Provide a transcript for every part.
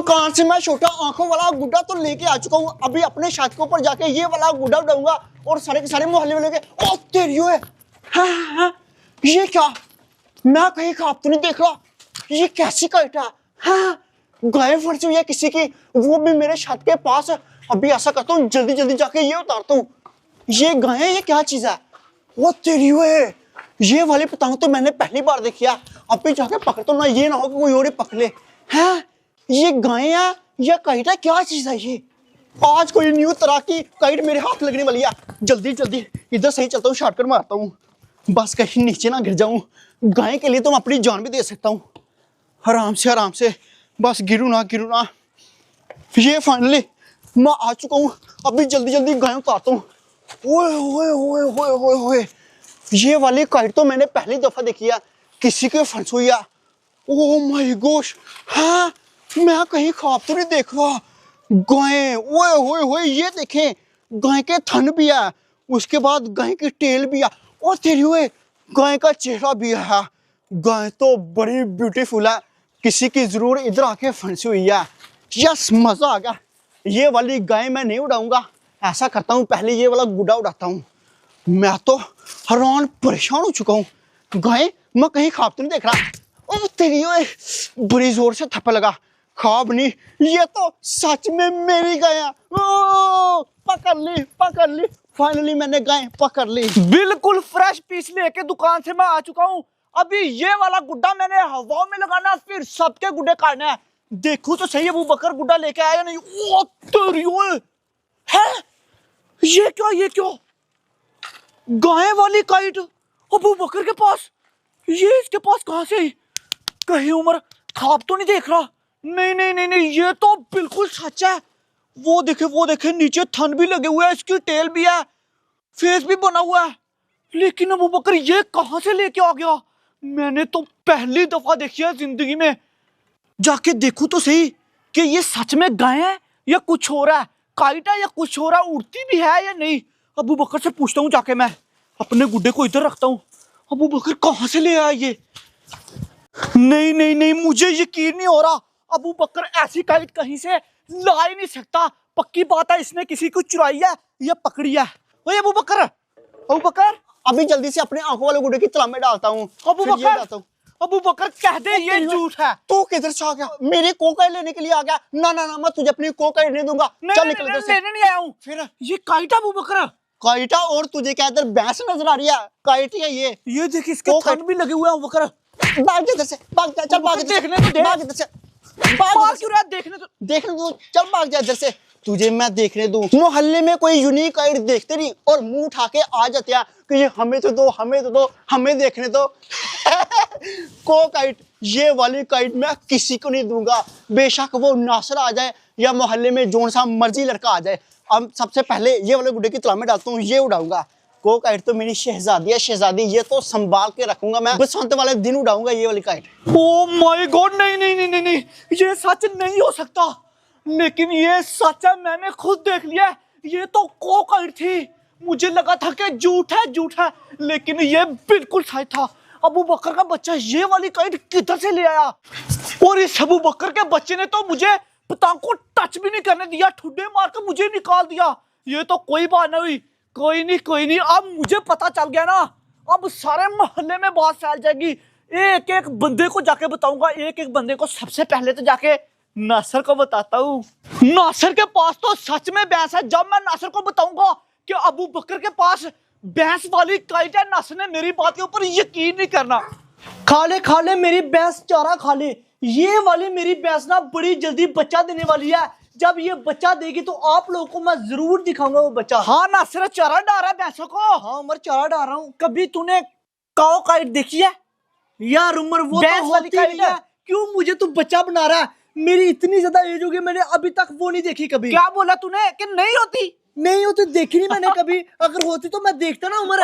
दुकान से मैं छोटा आंखों वाला गुड्डा तो लेके आ चुका हूँ। अभी अपने छत के ऊपर जाके ये वाला गुड्डा उड़ाऊंगा और सारे के सारे मोहल्ले वाले के ओ तेरी है। हाँ, ये क्या, मैं कहीं खाप तो नहीं देख रहा। ये कैसी काइट है? हाँ, गाय फंसी हुई है किसी की, वो भी मेरे छत के पास। अभी ऐसा करता हूँ, जल्दी जल्दी जाके ये उतारता हूँ। ये गाय है, ये क्या चीज है? वो तेरी है, ये वाली पतंग तो मैंने पहली बार देखी है। अभी जाके पकड़ता हूँ ना, ये ना हो कि कोई और ही पकड़ ले। हैं, ये गाय है या काइट है, क्या चीज है ये? आज कोई न्यू तरह की काइट मेरे हाथ लगने वाली है। जल्दी जल्दी इधर सही चलता हूँ, शॉर्टकट मारता हूँ, बस कहीं नीचे ना गिर जाऊं। गाय के लिए तो मैं अपनी जान भी दे सकता हूँ। आराम से, बस गिरू ना। ये फाइनली मैं आ चुका हूँ। अभी जल्दी जल्दी गाय उतारता हूँ। ओए ओए ओए ओए ओए ओए, ये वाली काइट तो मैंने पहली दफा देखी है, किसी के फंस हुई है। ओह माय गॉश, हाँ, मैं कहीं ख्वाब तो नहीं देख रहा। गाय, ओए ओए ओए, ये देखें, गाय के थन भी है, उसके बाद गाय की टेल भी है, और तेरी हुए गाय का चेहरा भी है। गाय तो बड़ी ब्यूटीफुल है, किसी की जरूर इधर आके फंसी हुई है। यस, मजा आ गया। ये वाली गाय मैं नहीं उड़ाऊंगा, ऐसा करता हूँ पहले ये वाला गुड्डा उड़ाता हूँ। मैं तो हैरान परेशान हो चुका हूँ। गाय, मैं कहीं ख्वाब तो नहीं देख रहा। ओ तेरी ओए, बड़ी जोर से थप्पड़ लगा। ख्वाब नहीं, ये तो सच में मेरी गाय है। ओ, पकड़ ली, फाइनली मैंने गाय पकड़ ली। बिल्कुल फ्रेश पीस लेके दुकान से मैं आ चुका हूँ। अभी ये वाला गुड्डा मैंने हवा में लगाना, फिर सबके गुड्डे काटने हैं। देखूं तो सही, अबू बकर गुड्डा लेके आया या नहीं। ओ तेरी ओए, है ये क्या गाय वाली काइट अबू बकर के पास? ये इसके पास कहां से आई? कहीं उम्र ख्वाब तो नहीं देख रहा? नहीं, ये तो बिल्कुल सच है। वो देखे नीचे थन भी लगे हुए हैं, इसकी टेल भी है, फेस भी बना हुआ है। लेकिन अबू बकर ये कहां से लेके आ गया? मैंने तो पहली दफा देखी है जिंदगी में। जाके देखूं तो सही कि ये सच में गाय है या कुछ हो रहा है, काइट है या कुछ हो रहा है, उड़ती भी है या नहीं। अबू बकर से पूछता हूँ जाके। मैं अपने गुड्डे को इधर रखता हूँ। अबू बकर कहां से ले आया ये? नहीं, मुझे यकीन नहीं हो रहा। अबू बकर ऐसी काइट कहीं से ला ही नहीं सकता। पक्की बात है, इसने किसी को चुराई है या पकड़ी है। ओए अबू बकर, अभी जल्दी से अपने आंखों वाले गुड्डे की तला में डालता हूँ। अबू बकर कह दे ये झूठ है। तू किधर से आ गया? मेरी कोकाई लेने के लिए आ गया? ना, मैं तुझे अपनी कोकाई नहीं दूंगा। चल निकल इधर से। लेने नहीं आया हूँ। फिर ये काइटा अबू बकर? काइटा, और तुझे क्या इधर भैंस नजर आ रही है? काइट है ये देख, इसके थन भी लगे हुए हैं अबू बकर। भाग इधर से, भाग जा, चल भाग देखने तो दे। भाग इधर से, भाग क्यों रहा? देखने दो, चल भाग जा इधर से, तुझे मैं देखने दूं। मोहल्ले में कोई यूनिक काइट देखते नहीं और मुंह उठा के आ जाते हैं कि ये हमें तो दो, हमें देखने दो। को काइट, ये वाली काइट मैं किसी को नहीं दूंगा, बेशक वो नासर आ जाए या मोहल्ले में जोन सा मर्जी लड़का आ जाए। अब सबसे पहले ये वाले गुड्डे की तला में डालता हूँ, ये उड़ाऊंगा। को काइट तो मेरी शहजादी है, ये तो संभाल के रखूंगा मैं, बसंत वाले दिन उड़ाऊंगा ये वाली काइट। ओ माय गॉड, नहीं, ये सच नहीं हो सकता। लेकिन ये सच है, मैंने खुद देख लिया। ये तो को काइट थी। मुझे लगा था कि झूठ है, लेकिन ये बिल्कुल सच था। अबू बकर का बच्चा ये वाली काइट किधर से ले आया? और इस अबू बकर के बच्चे ने तो मुझे पतंग को टच भी नहीं करने दिया, ठुड्डे मार कर मुझे निकाल दिया। ये तो कोई बात नहीं हुई। कोई नहीं, अब मुझे पता चल गया ना। अब सारे मोहल्ले में बात फैल जाएगी। एक बंदे को जाके बताऊंगा, एक बंदे को। सबसे पहले तो जाके नासर को बताता हूँ। नासर के पास तो सच में भैंस है। जब मैं नासर को बताऊंगा कि अबू बकर के पास भैंस वाली काइट है, नासर ने मेरी बात के ऊपर यकीन नहीं करना। खा ले मेरी भैंस चारा खा ले। ये वाली मेरी भैंस ना बड़ी जल्दी बच्चा देने वाली है। जब ये बच्चा देगी तो आप लोगों को मैं जरूर दिखाऊंगा वो बच्चा। हाँ नासर, चारा डाल रहा है भैंसों को? हाँ उमर, चारा डाल रहा हूँ। कभी तूने काओ काइट देखी है यार? उमर वो तो वाली काइट है। क्यों मुझे तू बच्चा बना रहा है? मेरी इतनी ज्यादा एज हो गई, मैंने अभी तक वो नहीं देखी कभी। क्या बोला तूने कि नहीं होती? देखी नहीं मैंने कभी। अगर होती तो मैं देखता ना उमर।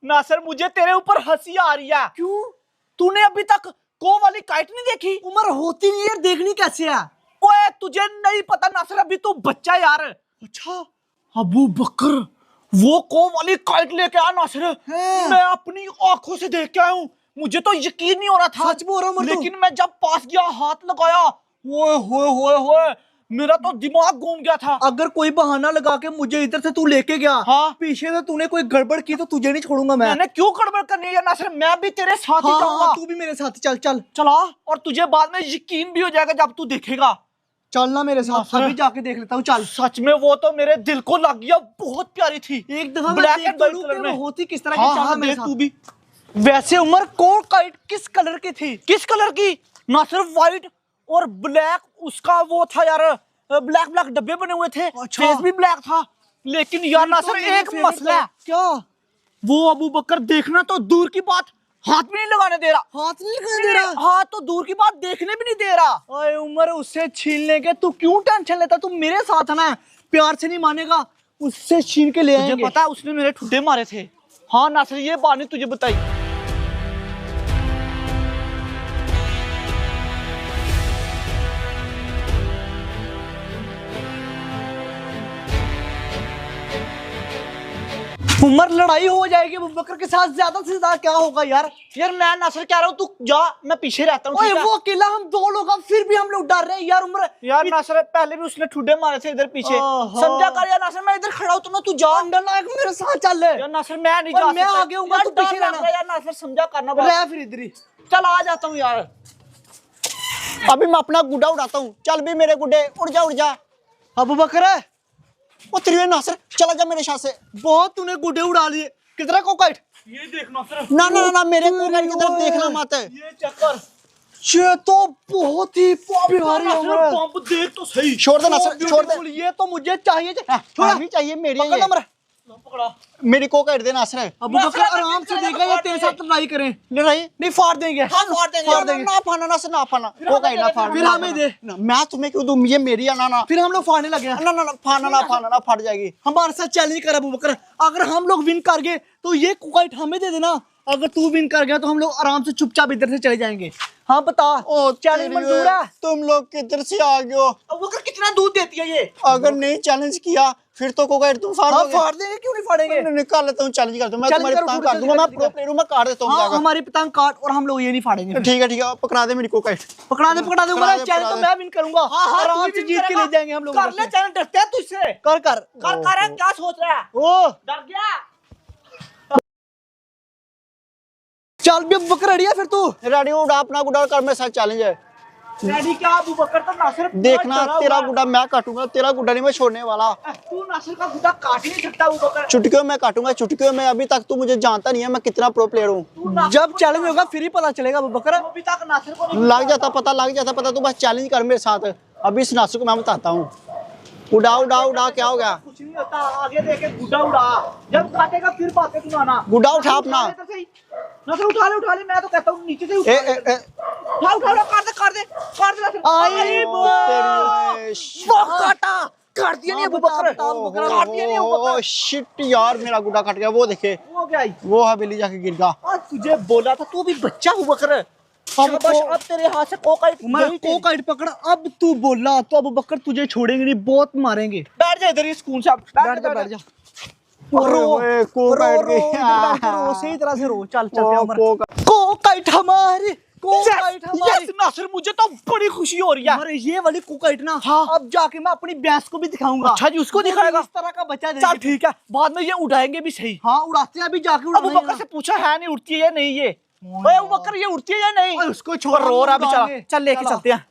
नासर, मुझे तेरे ऊपर हंसी आ रही है। क्यों? तूने अभी तक को वाली काइट नहीं देखी? उमर होती नहीं यार, देखनी कैसे है? ओए तुझे नहीं पता नासर, अभी तू बच्चा यार। अच्छा अबू बकर वो को वाली काइट लेके आ नासर। मैं अपनी आंखों से देख के आया हूँ। मुझे तो यकीन नहीं हो रहा था। सच बोल रहा हूँ, लेकिन मैं जब पास गया, हाथ लगाया, ओए मेरा तो दिमाग घूम गया था। अगर कोई बहाना लगा के मुझे इधर से तू लेके गया, हाँ। पीछे से तूने कोई गड़बड़ की तो तुझे नहीं छोड़ूंगा मैं। मैंने क्यों गड़बड़ करनी है नासिर, मैं भी तेरे साथ ही हाँ, जाऊंगा। हाँ, तू भी मेरे साथ चल चल चला, और तुझे बाद में यकीन भी हो जाएगा जब तू देखेगा। चलना मेरे साथ, नासिर। अभी जाके देख लेता हूँ। चल सच में वो तो मेरे दिल को लग गया, बहुत प्यारी थी। एक दफा ब्लैक एंड व्हाइट कलर में होती किस तरह की। हाँ, चलना हाँ, मेरे देख साथ। तू भी। वैसे उमर कोट काइट किस कलर की थी? किस कलर की? ना सिर्फ व्हाइट और ब्लैक, उसका वो था यार, ब्लैक ब्लैक डब्बे बने हुए थे। अच्छा। फेस भी ब्लैक था। लेकिन यार ना सिर्फ एक मसला है, क्या? वो अबू बकर देखना तो दूर की बात, हाथ भी नहीं लगाने दे रहा। हाथ नहीं लगाने दे रहा? हाथ तो दूर की बात, देखने भी नहीं दे रहा। ओए उमर, उससे छीन के तू क्यों टेंशन लेता? तू मेरे साथ है ना, प्यार से नहीं मानेगा, उससे छीन के ले तुझे आएंगे। पता है उसने मेरे ठुड्डे मारे थे। हाँ नासिर, ये बात नहीं तुझे बताई। उमर, लड़ाई हो जाएगी अबू बकर के साथ, ज्यादा से ज्यादा क्या होगा यार? यार मैं नासिर कह रहा हूँ, तू जा, मैं पीछे रहता हूँ। ओए ठीक है? वो अकेला, हम दो लोग, अब फिर भी हम लोग डर रहे हैं यार। उमर यार नासिर, पहले भी उसने ठुड्डे मारे थे इधर पीछे। ओहो। समझा कर यार नासिर, मैं इधर खड़ा हूँ, तू जा। अंडर नायक मेरे साथ चल। यार नासिर मैं नहीं और जा मैं सकता। आगे हूँगा, यार तू डर पीछे लग रहना। रहा है यार नासिर, समझा करना बात। रह फिर इधर ही। चल आ जाता हूँ यार। अभी मैं अपना गुड्डा उड़ाता हूँ। चल भी मेरे गुड्डे, उड़ जा उड़ जा। अबू बकर है, ओ तेरी नासिर, चला जा मेरे साथ से। बहुत तूने गुड्डे उड़ा लिए। कितना कोकाइट? ये देख नासिर, ना ना ना, मेरे को की तरफ देखना मत। ये चक्कर। ये तो बहुत ही प्यारी नासिर उमर। पंप देख तो सही। छोड़ दे नासिर, छोड़ दे। बिल्कुल, ये तो मुझे चाहिए। छोड़ा भी चाहिए मेरी पकड़ ये। उमर। पकड़ा। मेरी को काट दे नासिर। अबू बकर आराम से देगा, ये तेरे साथ लड़ाई करें। लड़ाई नहीं, फाड़ देंगे। हाँ, फाड़ देंगे। फाड़ देंगे। ना फाना नासिर, ना फाना। को काट ना फाड़। फिर हमें दे। ना, मैं तुम्हें क्यों दूं? ये मेरी है। ना ना फिर हम लोग फाड़ने लगे हैं। ना ना, फाना ना, फाना ना, फट जाएगी। हमारे साथ चैलेंज कर अबू बकर, अगर हम लोग विन कर गए तो ये कोकाइट हमें दे देना। अगर तू विन कर गया तो हम लोग आराम से चुपचाप इधर से चले जाएंगे। हाँ बता, ओ चैलेंज मंजूर है? तुम लोग किधर से आ गए हो? अब वो कितना दूध देती है ये? अगर नहीं चैलेंज किया फिर तो कोकाइट तुम हाँ फाड़ोगे। फाड़ देंगे, क्यों नहीं फाड़ेंगे? मैं निकाल लेता हूँ, चैलेंज करता हूँ। मैं चैलेंज तुम्हारी करो, पतंग फुट काट दूंगा। मैं जल्दी प्रो प्लेयर हूँ, मैं काट देता हूँ हाँ, जाकर। हमारी पतंग काट और हम लोग ये नहीं फाड़ेंगे। ठीक है, पकड़ा दे मेरी कोकाइट। पकड़ा दे पकड़ा चैलेंज दे। तो मैं विन करूंगा। आराम से जीत के ले जाएंगे हम लोग। कर ले चैलेंज, डरते है तुझसे? कर कर कर क्या सोच रहा है? ओ डर गया? चल भी अबू बकर, रेडी है फिर तू? रेडी उड़ा अपना गुड्डा कर, मेरे साथ चैलेंज है। रेडी क्या? अबू बकर तो नासिर पूरा देखना डरा तेरा हुआ है। गुड्डा मैं काटूंगा, तेरा गुड्डा नहीं मैं छोड़ने वाला। तू नासिर का गुड्डा काट ही नहीं सकता अबू बकर। चुटकियों में काटूंगा, चुटकियों में। अभी तक तू मुझे जानता नहीं है मैं कितना प्रो प्लेयर हूँ। तू नासिर जब को चैलेंज होगा फिर ही पता चलेगा अबू बकर। अभी तक नासिर को नहीं लग जाता पता, लग जाता पता। तू बस चैलेंज कर मेरे साथ। अभी इस नासु को मैं बताता हूँ। उड़ा उड़ा उड़ा, क्या हो गया? कुछ नहीं होता, आगे देखे गुड्डा उड़ा। जब काटेगा फिर बातें सुनाना। गुड्डा उठा अपना। नासिर उठा ले, मैं तो कहता हूँ नीचे से ए, उठा ए, ले। ए, उठा कर दे नासिर। आई वो तेरी वो काटा, काट दिया नहीं अबू बकर, काट दिया नहीं अबू बकर। ओ शिट यार, मेरा गुड्डा कट गया। वो देखे, हो गया ही। वो हवेली जाके गिर गया। आज तुझे बोला था, तू भी बच्चा अबू बकर। शाबाश, अब तेरे हाथ से कोकाइट उमर, कोकाइट पकड़। अब तू बोला तो अबू बकर तुझे छोड़ेंगे नहीं, बहुत मारेंगे। बैठ जा इधर ही सुकून से। बैठ जा। ओए, कोकाइट गई। रो सही तरह से रो। चल चलते हैं ओ, उमर। कोकाइट। कोकाइट हमारी, कोकाइट हमारी। यस नासिर, मुझे तो बड़ी खुशी हो रही है। अरे ये वाली कोकाइट ना, हाँ। अब जाके मैं अपनी भैंस को भी दिखाऊंगा। अच्छा जी, उसको वो भी दिखाएगा? इस तरह का बच्चा चल देगी। ठीक है, बाद में ये उड़ाएंगे भी सही। हाँ उड़ाते हैं, अभी जाके अबू बकर से पूछा है नहीं उड़ती है या नहीं ये? ओए अबू बकर, ये उड़ती है या नहीं? उसको छोड़, रो रहा बेचारा। उड़ाएंगे। चल लेके चलो। चलते हैं।